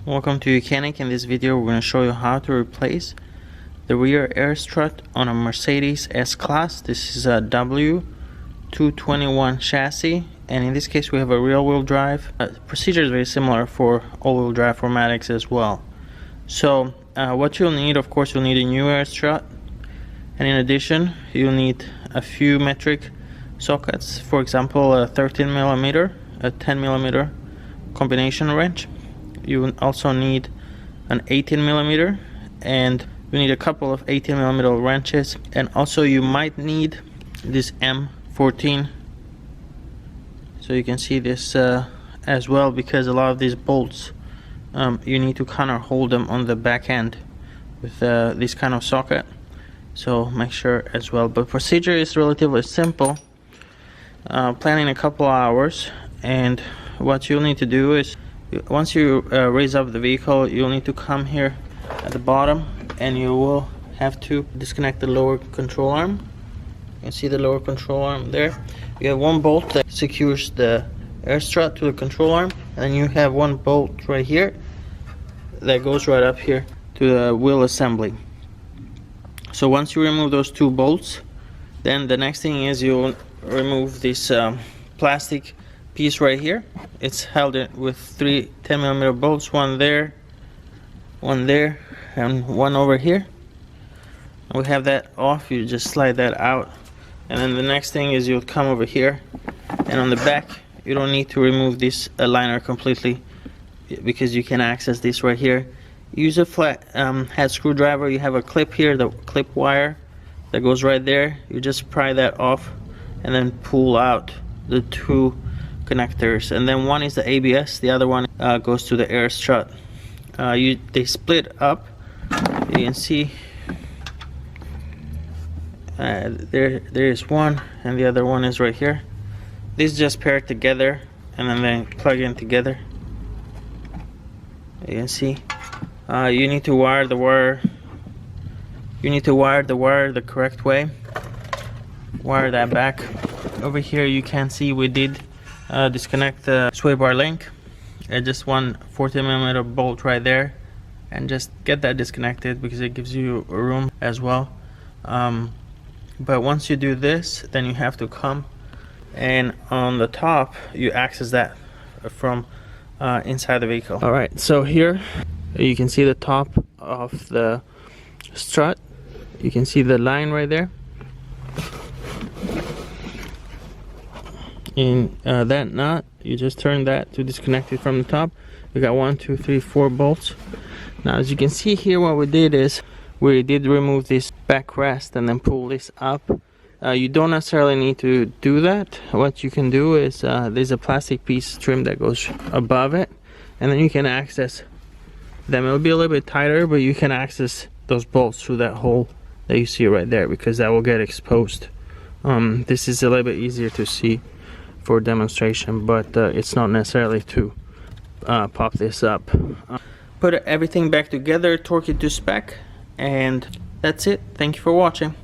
Welcome to YOUCANIC. In this video we're going to show you how to replace the rear air strut on a Mercedes S-Class. This is a W221 chassis, and in this case we have a rear-wheel drive. Procedure is very similar for all-wheel drive formatics as well. So what you'll need, of course, you'll need a new air strut, and in addition you'll need a few metric sockets. For example, a 13mm, a 10mm combination wrench. You also need an 18mm, and you need a couple of 18mm wrenches, and also you might need this M14, so you can see this as well, because a lot of these bolts you need to kind of hold them on the back end with this kind of socket, so make sure as well. But procedure is relatively simple. Plan in a couple hours, and what you'll need to do is, once you raise up the vehicle, you'll need to come here at the bottom, and you will have to disconnect the lower control arm. You can see the lower control arm there. You have one bolt that secures the air strut to the control arm, and then you have one bolt right here that goes right up here to the wheel assembly. So once you remove those two bolts, then the next thing is you'll remove this plastic piece right here. It's held with three 10mm bolts, one there, and one over here. We have that off. You just slide that out, and then the next thing is you'll come over here, and on the back you don't need to remove this liner completely, because you can access this right here. Use a flat head screwdriver. You have a clip here, the clip wire that goes right there. You just pry that off and then pull out the two connectors, and then one is the ABS, the other one goes to the air strut. They split up. You can see there is one, and the other one is right here. These just pair together, and then they plug in together. You can see you need to wire the wire. You need to wire the wire the correct way. Wire that back. Over here you can see we did disconnect the sway bar link. Just one 14mm bolt right there, and just get that disconnected because it gives you room as well. But once you do this, then you have to come, and on the top you access that from inside the vehicle. Alright, so here you can see the top of the strut. You can see the line right there. In that nut, you just turn that to disconnect it from the top. We got 1, 2, 3, 4 bolts. Now as you can see here, what we did is we did remove this backrest and then pull this up. You don't necessarily need to do that. What you can do is there's a plastic piece trim that goes above it, and then you can access them. It'll be a little bit tighter, but you can access those bolts through that hole that you see right there, because that will get exposed. This is a little bit easier to see for demonstration, but it's not necessarily to pop this up. Put everything back together, torque it to spec, and that's it. Thank you for watching.